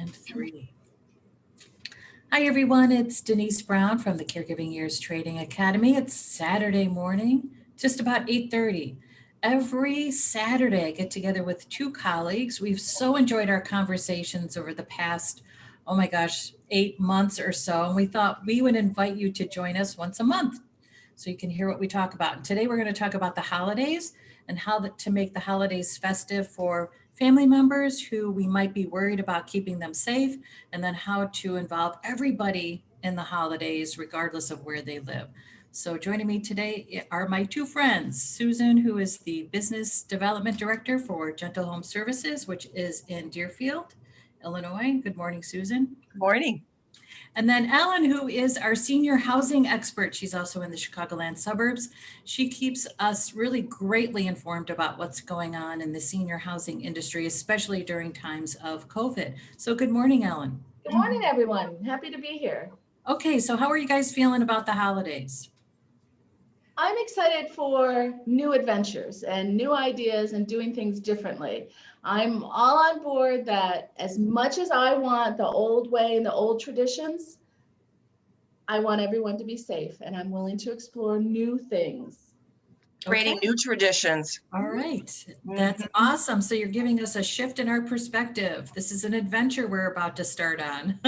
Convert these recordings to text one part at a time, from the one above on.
and 3. Hi, everyone. It's Denise Brown from the Caregiving Years Trading Academy. It's Saturday morning, just about 8:30. Every Saturday, I get together with 2 colleagues. We've so enjoyed our conversations over the past, oh my gosh, 8 months or so. And we thought we would invite you to join us once a month so you can hear what we talk about. And today we're going to talk about the holidays and how to make the holidays festive for family members who we might be worried about keeping them safe, and then how to involve everybody in the holidays, regardless of where they live. So joining me today are my 2 friends, Susan, who is the Business Development Director for Gentle Home Services, which is in Deerfield, Illinois. Good morning, Susan. Good morning. And then Ellen, who is our senior housing expert. She's also in the Chicagoland suburbs. She keeps us really greatly informed about what's going on in the senior housing industry, especially during times of COVID. So good morning, Ellen. Good morning, everyone. Happy to be here. Okay, so how are you guys feeling about the holidays? I'm excited for new adventures and new ideas and doing things differently. I'm all on board that as much as I want the old way and the old traditions, I want everyone to be safe, and I'm willing to explore new things. Creating new traditions. All right, that's awesome. So you're giving us a shift in our perspective. This is an adventure we're about to start on.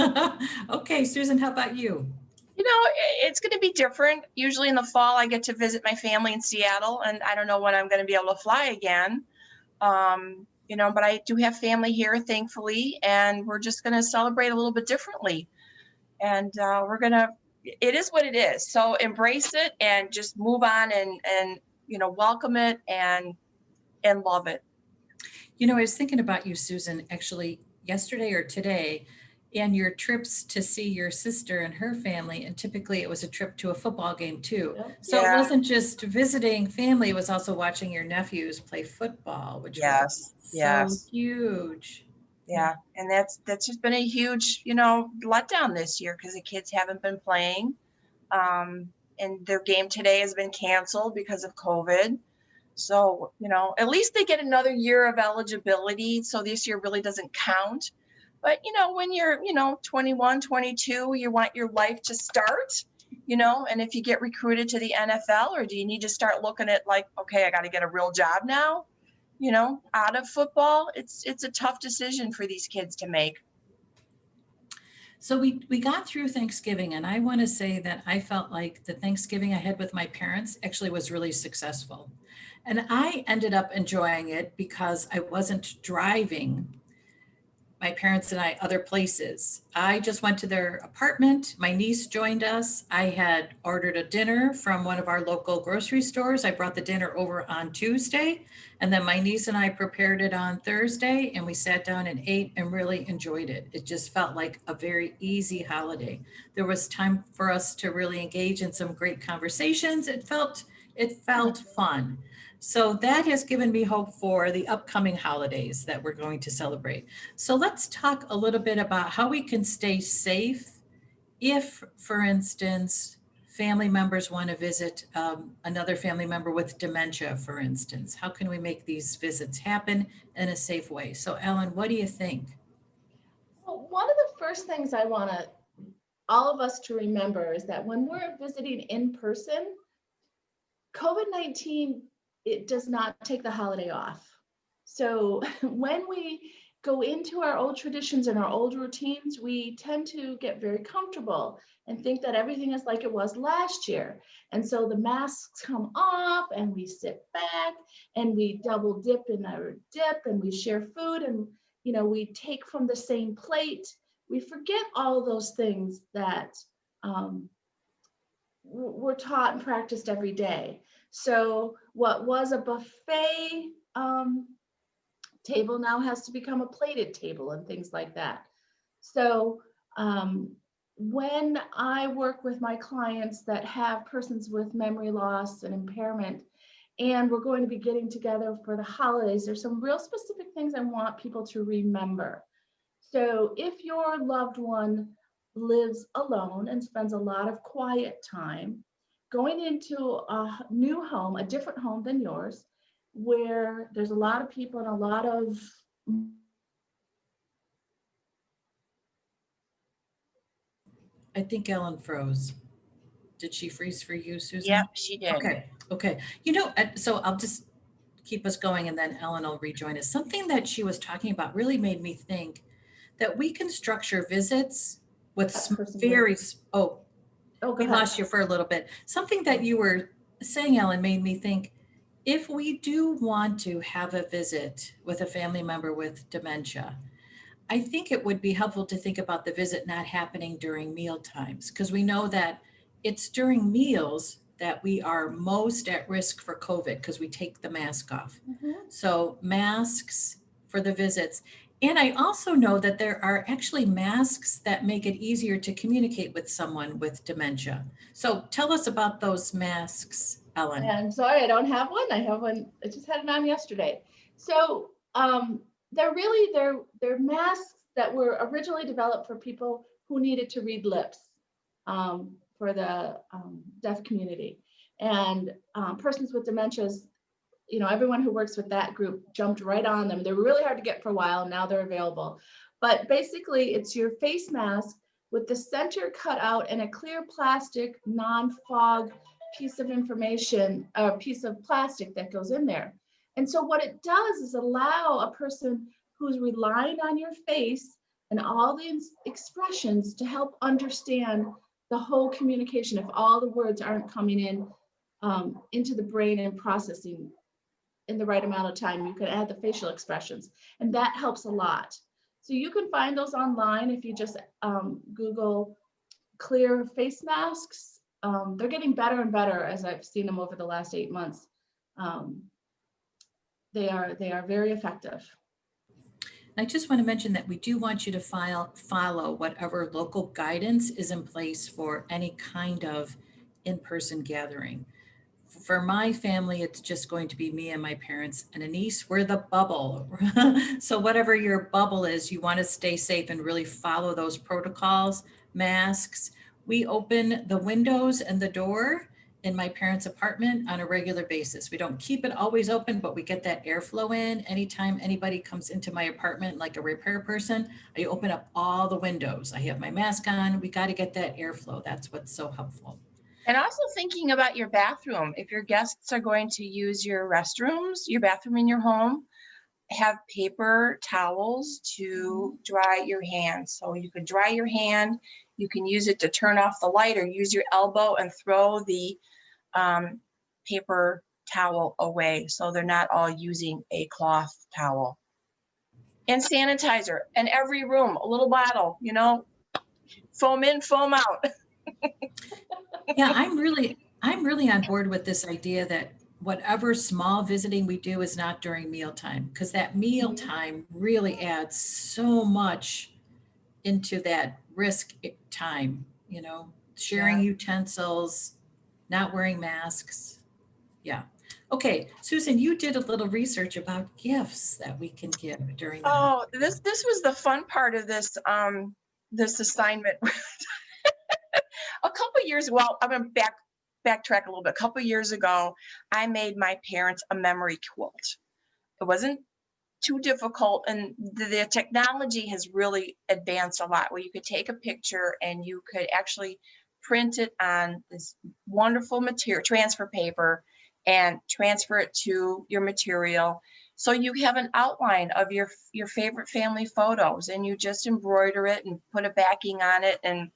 Okay, Susan, how about you? You know, it's going to be different. Usually in the fall, I get to visit my family in Seattle, and I don't know when I'm going to be able to fly again. But I do have family here, thankfully, and we're just going to celebrate a little bit differently. And it is what it is. So embrace it and just move on and welcome it and love it. I was thinking about you, Susan, actually yesterday or today, and your trips to see your sister and her family. And typically it was a trip to a football game too. So It wasn't just visiting family, it was also watching your nephews play football, which was so huge. Yeah. And that's just been a huge, letdown this year because the kids haven't been playing. And their game today has been canceled because of COVID. So, at least they get another year of eligibility. So this year really doesn't count. But, when you're, 21, 22, you want your life to start, and if you get recruited to the NFL, or do you need to start looking at like, okay, I got to get a real job now, out of football, it's a tough decision for these kids to make. So we got through Thanksgiving, and I want to say that I felt like the Thanksgiving I had with my parents actually was really successful. And I ended up enjoying it because I wasn't driving my parents and I other places. I just went to their apartment. My niece joined us. I had ordered a dinner from one of our local grocery stores. I brought the dinner over on Tuesday, and then my niece and I prepared it on Thursday, and we sat down and ate and really enjoyed it. It just felt like a very easy holiday. There was time for us to really engage in some great conversations. It felt fun. So that has given me hope for the upcoming holidays that we're going to celebrate. So let's talk a little bit about how we can stay safe if, for instance, family members want to visit another family member with dementia, for instance. How can we make these visits happen in a safe way? So Ellen, what do you think? Well, one of the first things I want all of us to remember is that when we're visiting in person, COVID-19, it does not take the holiday off. So when we go into our old traditions and our old routines, we tend to get very comfortable and think that everything is like it was last year. And so the masks come off and we sit back and we double dip in our dip and we share food and, we take from the same plate. We forget all of those things that we're taught and practiced every day. So what was a buffet table now has to become a plated table and things like that. So when I work with my clients that have persons with memory loss and impairment, and we're going to be getting together for the holidays, there's some real specific things I want people to remember. So if your loved one lives alone and spends a lot of quiet time, going into a new home, a different home than yours, where there's a lot of people and a lot of I think Ellen froze. Did she freeze for you, Yep, Susan? she did. Okay, okay. So I'll just keep us going and then Ellen will rejoin us. Something that she was talking about really made me think that we can structure visits with That person with, very, oh, oh, go we ahead. lost you for a little bit. Something that you were saying, Ellen, made me think, if we do want to have a visit with a family member with dementia, I think it would be helpful to think about the visit not happening during meal times, because we know that it's during meals that we are most at risk for COVID because we take the mask off. Mhm. So masks for the visits. And I also know that there are actually masks that make it easier to communicate with someone with dementia. So tell us about those masks, Ellen. And sorry, I don't have one. I have one. I just had it on yesterday. So they're masks that were originally developed for people who needed to read lips for the deaf community. And persons with dementias, everyone who works with that group jumped right on them. They were really hard to get for a while. Now they're available. But basically, it's your face mask with the center cut out and a clear plastic non-fog piece of information, a piece of plastic that goes in there. And so what it does is allow a person who's relying on your face and all the expressions to help understand the whole communication if all the words aren't coming in into the brain and processing in the right amount of time. You can add the facial expressions, and that helps a lot. So you can find those online if you just Google clear face masks. They're getting better and better as I've seen them over the last 8 months. They are very effective. I just want to mention that we do want you to follow whatever local guidance is in place for any kind of in-person gathering. For my family, it's just going to be me and my parents and a niece. We're the bubble. So whatever your bubble is, you want to stay safe and really follow those protocols, masks. We open the windows and the door in my parents' apartment on a regular basis. We don't keep it always open, but we get that airflow in. Anytime anybody comes into my apartment, like a repair person, I open up all the windows. I have my mask on. We got to get that airflow. That's what's so helpful. And also thinking about your bathroom. If your guests are going to use your restrooms, your bathroom in your home, have paper towels to dry your hands. So you could dry your hand, you can use it to turn off the light or use your elbow and throw the paper towel away so they're not all using a cloth towel. And sanitizer in every room, a little bottle, foam in, foam out. Yeah, I'm really on board with this idea that whatever small visiting we do is not during mealtime, because that mealtime really adds so much into that risk time, sharing Yeah. utensils, not wearing masks. Yeah. Okay, Susan, you did a little research about gifts that we can give during the Oh, this was the fun part of this this assignment. A couple years, well, I'm gonna backtrack a little bit. A couple years ago, I made my parents a memory quilt. It wasn't too difficult, and the technology has really advanced a lot, where you could take a picture and you could actually print it on this wonderful material, transfer paper, and transfer it to your material. So you have an outline of your favorite family photos, and you just embroider it and put a backing on it, and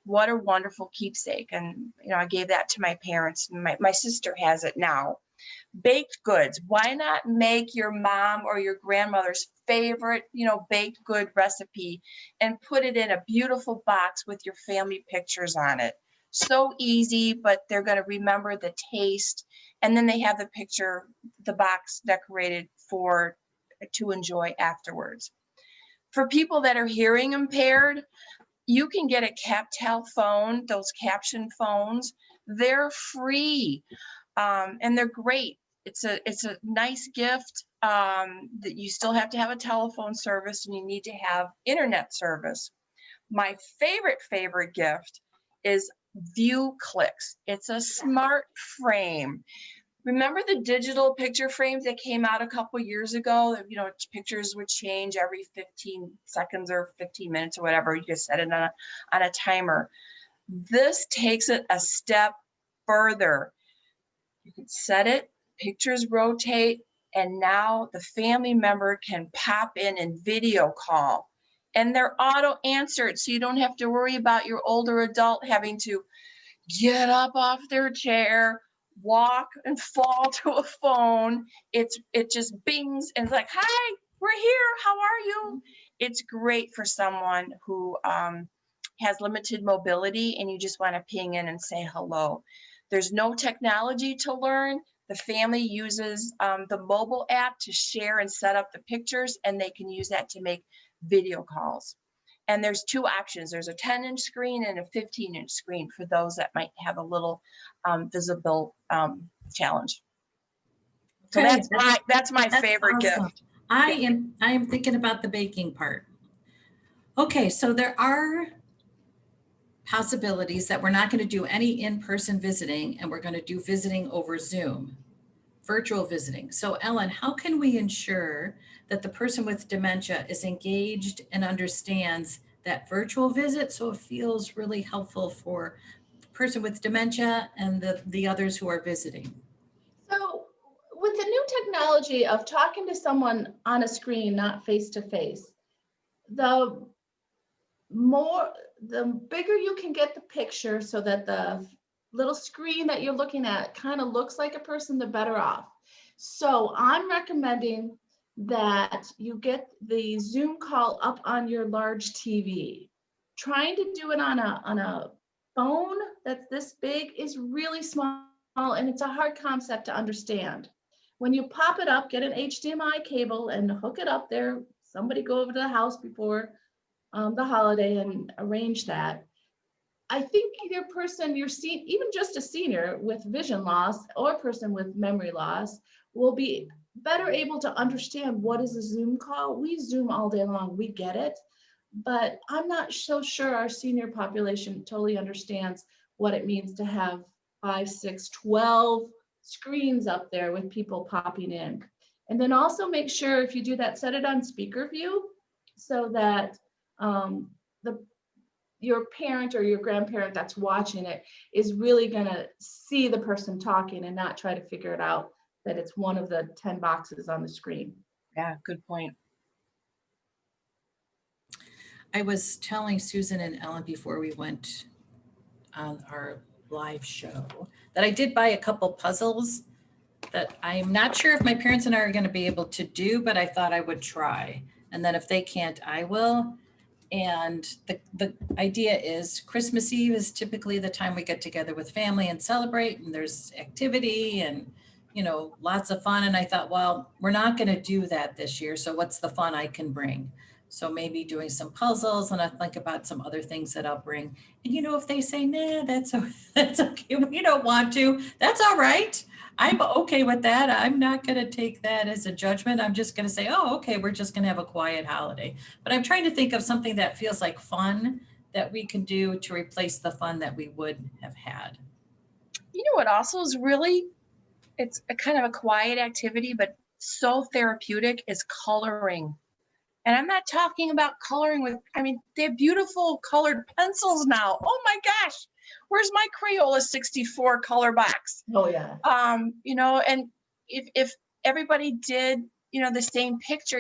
what a wonderful keepsake. And I gave that to my parents, and my sister has it now. Baked goods. Why not make your mom or your grandmother's favorite, baked good recipe and put it in a beautiful box with your family pictures on it? So easy, but they're going to remember the taste. And then they have the picture, the box decorated to enjoy afterwards. For people that are hearing impaired, you can get a CapTel phone, those caption phones. They're free. And they're great. It's a nice gift that you still have to have a telephone service and you need to have internet service. My favorite gift is View Clicks. It's a smart frame. Remember the digital picture frames that came out a couple years ago? Pictures would change every 15 seconds or 15 minutes or whatever. You could set it on a timer. This takes it a step further. You can set it, pictures rotate, and now the family member can pop in and video call. And they're auto answered, so you don't have to worry about your older adult having to get up off their chair, walk and fall to a phone. It just bings and it's like, hi, we're here. How are you? It's great for someone who has limited mobility and you just want to ping in and say hello. There's no technology to learn. The family uses the mobile app to share and set up the pictures, and they can use that to make video calls. And there's two options. There's a 10-inch screen and a 15-inch screen for those that might have a little visible challenge. So Okay, that's my that's favorite awesome. gift. I am thinking about the baking part. Okay, so there are possibilities that we're not going to do any in-person visiting and we're going to do visiting over Zoom, virtual visiting. So Ellen, how can we ensure that the person with dementia is engaged and understands that virtual visit so it feels really helpful for the person with dementia and the others who are visiting? So with the new technology of talking to someone on a screen, not face to face, the bigger you can get the picture so that the little screen that you're looking at kind of looks like a person, the better off. So I'm recommending that you get the Zoom call up on your large TV. Trying to do it on a phone that's this big is really small, and it's a hard concept to understand. When you pop it up, get an HDMI cable and hook it up there. Somebody go over to the house before the holiday and arrange that. I think either person you're seeing, even just a senior with vision loss or a person with memory loss, will be better able to understand what is a Zoom call. We Zoom all day long, we get it, but I'm not so sure our senior population totally understands what it means to have 5, 6, 12 screens up there with people popping in. And then also make sure if you do that, set it on speaker view so that your parent or your grandparent that's watching it is really going to see the person talking and not try to figure it out that it's one of the 10 boxes on the screen. Yeah, good point. I was telling Susan and Ellen before we went on our live show that I did buy a couple puzzles that I'm not sure if my parents and I are going to be able to do, but I thought I would try. And then if they can't, I will. And the idea is Christmas Eve is typically the time we get together with family and celebrate, and there's activity and, you know, lots of fun. And I thought, well, we're not going to do that this year. So what's the fun I can bring? So maybe doing some puzzles, and I think about some other things that I'll bring. And, you know, if they say, nah, that's okay. We don't want to, that's all right. I'm okay with that. I'm not going to take that as a judgment. I'm just going to say, oh, okay, we're just going to have a quiet holiday. But I'm trying to think of something that feels like fun that we can do to replace the fun that we would have had. You know what also is really, it's a kind of a quiet activity, but so therapeutic, is coloring. And I'm not talking about coloring with, I mean, they have beautiful colored pencils now. Oh my gosh, where's my Crayola 64 color box? Oh yeah. You know, and if everybody did, you know, the same picture,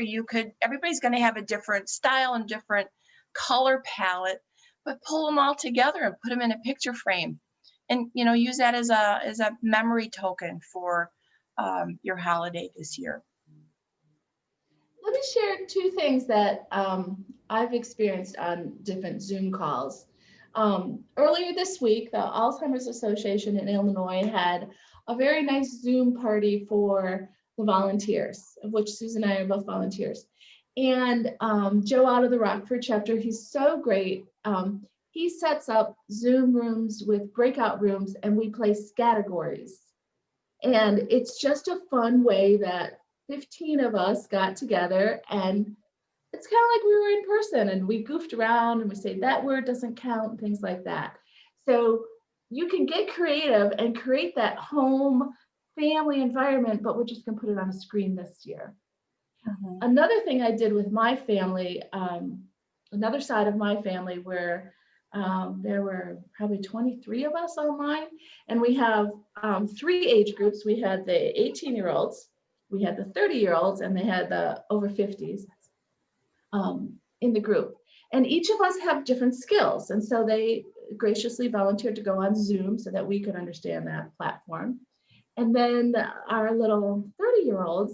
everybody's going to have a different style and different color palette, but pull them all together and put them in a picture frame, and, you know, use that as a memory token for your holiday this year. Let me share 2 things that I've experienced on different Zoom calls. Earlier this week, the Alzheimer's Association in Illinois had a very nice Zoom party for the volunteers, of which Susan and I are both volunteers. And Joe out of the Rockford chapter, he's so great. He sets up Zoom rooms with breakout rooms, and we play categories. And it's just a fun way that 15 of us got together, and it's kind of like we were in person, and we goofed around and we say that word doesn't count and things like that. So you can get creative and create that home family environment, but we're just going to put it on a screen this year. Mm-hmm. Another thing I did with my family, another side of my family where There were probably 23 of us online, and we have 3 age groups. We had the 18-year-olds, we had the 30-year-olds, and they had the over 50s in the group. And each of us have different skills. And so they graciously volunteered to go on Zoom so that we could understand that platform. And then our little 30-year-olds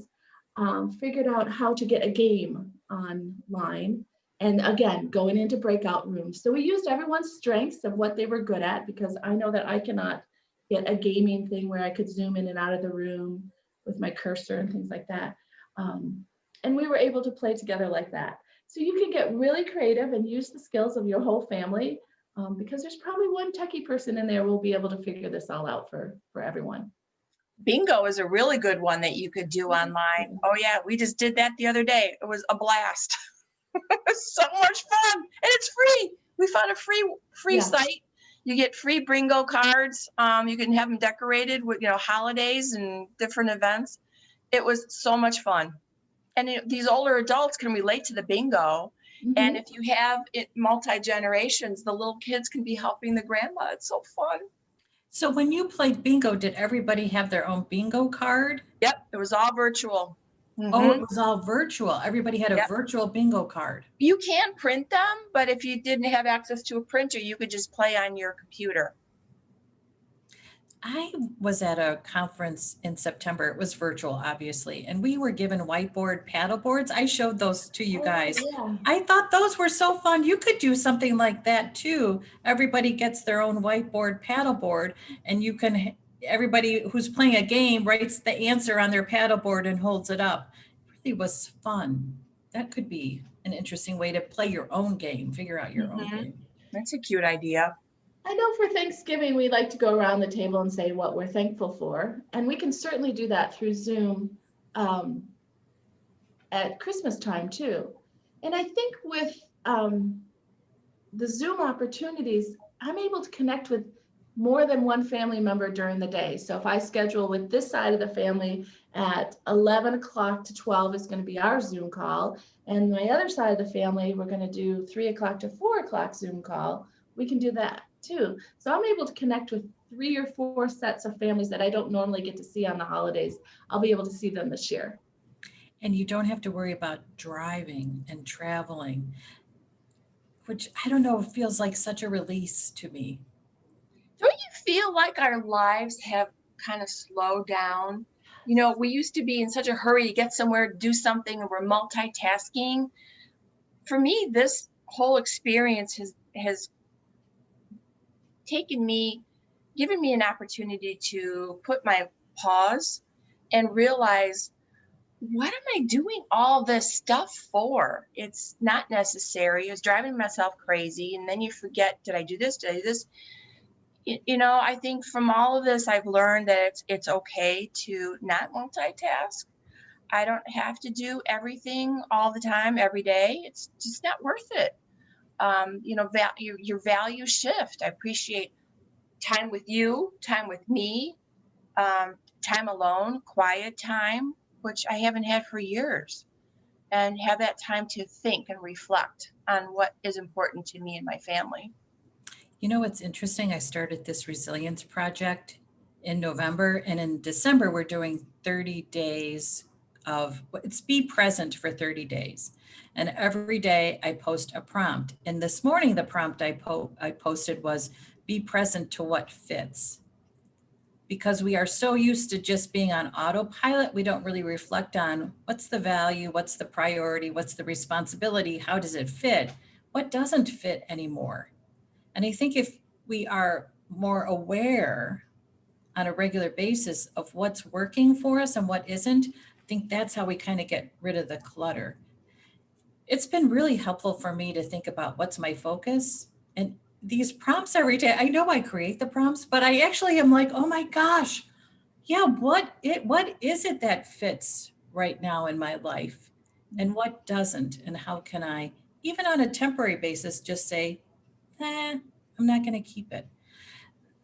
figured out how to get a game online. And again, going into breakout rooms. So we used everyone's strengths of what they were good at, because I know that I cannot get a gaming thing where I could zoom in and out of the room with my cursor and things like that. And we were able to play together like that. So you can get really creative and use the skills of your whole family, because there's probably one techie person in there who will be able to figure this all out for everyone. Bingo is a really good one that you could do online. Oh yeah, we just did that the other day. It was a blast. It was so much fun, and it's free. We found a free site. You get free bingo cards. You can have them decorated with, holidays and different events. It was so much fun. And these older adults can relate to the bingo. Mhm. And if you have it multi-generations, the little kids can be helping the grandma. It's so fun. So when you played bingo, did everybody have their own bingo card? Yep, it was all virtual. Oh, it was all virtual. Everybody had a Yep. virtual bingo card. You can print them, but if you didn't have access to a printer, you could just play on your computer. I was at a conference in September. It was virtual, obviously, and we were given whiteboard paddle boards. I showed those to you guys. Yeah. I thought those were so fun. You could do something like that too. Everybody gets their own whiteboard paddle board, and everybody who's playing a game writes the answer on their paddle board and holds it up. It really was fun. That could be an interesting way to play your own game, figure out your own game. That's a cute idea. I know for Thanksgiving, we like to go around the table and say what we're thankful for. And we can certainly do that through Zoom at Christmas time too. And I think with the Zoom opportunities, I'm able to connect with more than one family member during the day. So if I schedule with this side of the family at 11 o'clock to 12 is going to be our Zoom call. And my other side of the family, we're going to do 3 o'clock to 4 o'clock Zoom call. We can do that too. So I'm able to connect with 3 or 4 sets of families that I don't normally get to see on the holidays. I'll be able to see them this year. And you don't have to worry about driving and traveling, which I don't know, feels like such a release to me. Don't you feel like our lives have kind of slowed down? We used to be in such a hurry to get somewhere, do something, and we're multitasking. For me, this whole experience has given me an opportunity to put my pause and realize, what am I doing all this stuff for? It's not necessary. It's driving myself crazy. And then you forget, did I do this? Did I do this? I think from all of this, I've learned that it's okay to not multitask. I don't have to do everything all the time, every day. It's just not worth it. Your values shift. I appreciate time with you, time with me, time alone, quiet time, which I haven't had for years, and have that time to think and reflect on what is important to me and my family. You know what's interesting? I started this resilience project in November, and in December, we're doing 30 days it's be present for 30 days. And every day I post a prompt. And this morning, the prompt I posted was be present to what fits. Because we are so used to just being on autopilot, we don't really reflect on what's the value, what's the priority, what's the responsibility, how does it fit, what doesn't fit anymore. And I think if we are more aware on a regular basis of what's working for us and what isn't, I think that's how we kind of get rid of the clutter. It's been really helpful for me to think about what's my focus. And these prompts every day, I know I create the prompts, but I actually am like, oh my gosh, yeah, what is it that fits right now in my life and what doesn't? And how can I, even on a temporary basis, just say, I'm not going to keep it.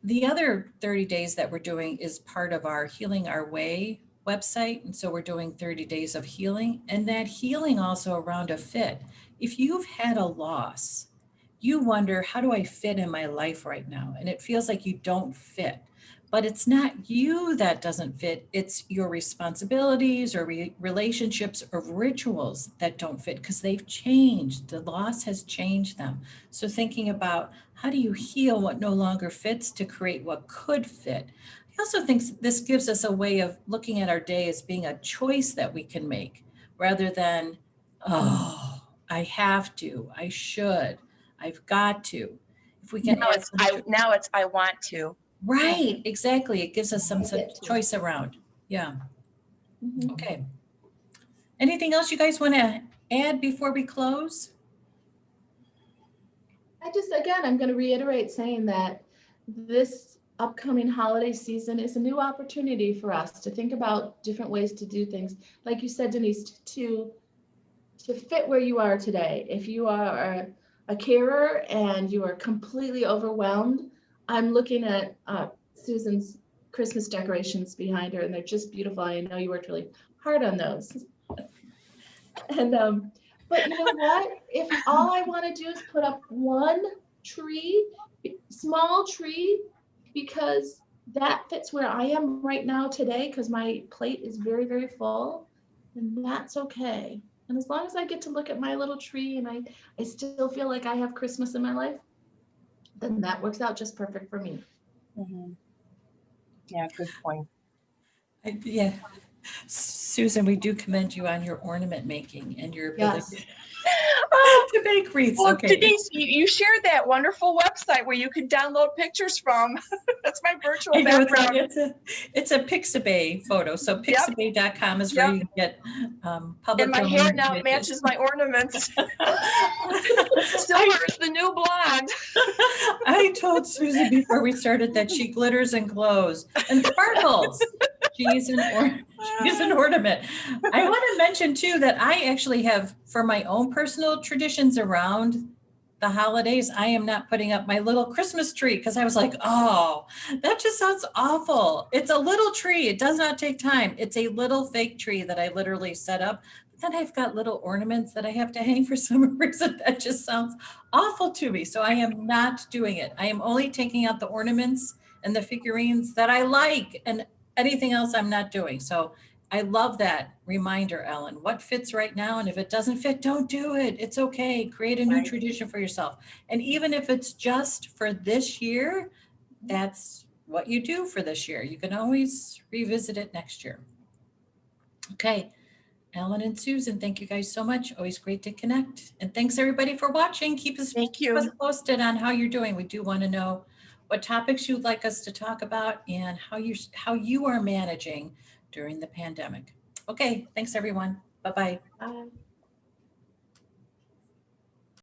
The other 30 days that we're doing is part of our Healing Our Way website. And so we're doing 30 days of healing, and that healing also around a fit. If you've had a loss, you wonder, how do I fit in my life right now? And it feels like you don't fit. But it's not you that doesn't fit, it's your responsibilities or relationships or rituals that don't fit because they've changed. The loss has changed them. So thinking about how do you heal what no longer fits to create what could fit. I also think this gives us a way of looking at our day as being a choice that we can make rather than, oh, I have to, I should, I've got to. If we can add some Now it's I want to. right, exactly. It gives us some I get to. choice around. Yeah. Mhm. Okay. Anything else you guys want to add before we close? I'm going to reiterate saying that this upcoming holiday season is a new opportunity for us to think about different ways to do things. Like you said, Denise, to fit where you are today. If you are a carer and you are completely overwhelmed, I'm looking at Susan's Christmas decorations behind her, and they're just beautiful. I know you worked really hard on those. And but you know what? If all I want to do is put up one tree, small tree, because that fits where I am right now today, because my plate is very, very full, then that's okay. And as long as I get to look at my little tree and I still feel like I have Christmas in my life, then that works out just perfect for me. Mhm. Yeah, good point. Yeah. Susan, we do commend you on your ornament making and your ability Yes. to make wreaths. Well, Okay. Denise, you shared that wonderful website where you can download pictures from. That's my virtual I know background. it's a Pixabay photo. So Yep. pixabay.com is where Yep. you can get public And my domain hair now images. matches my ornaments. Silver is the new blonde. I told Susan before we started that she glitters and glows and sparkles. She's an ornament. I want to mention too that I actually have, for my own personal traditions around the holidays, I am not putting up my little Christmas tree because I was like, oh, that just sounds awful. It's a little tree. It does not take time. It's a little fake tree that I literally set up. But then I've got little ornaments that I have to hang for some reason. That just sounds awful to me. So I am not doing it. I am only taking out the ornaments and the figurines that I like, and anything else I'm not doing. So I love that reminder, Ellen. What fits right now? And if it doesn't fit, don't do it. It's okay. Create a new Right. tradition for yourself. And even if it's just for this year, that's what you do for this year. You can always revisit it next year. Okay. Ellen and Susan, thank you guys so much. Always great to connect. And thanks everybody for watching. Keep us Thank you. posted on how you're doing. We do want to know what topics you'd like us to talk about and how you are managing during the pandemic. Okay, thanks everyone. Bye-bye. Bye.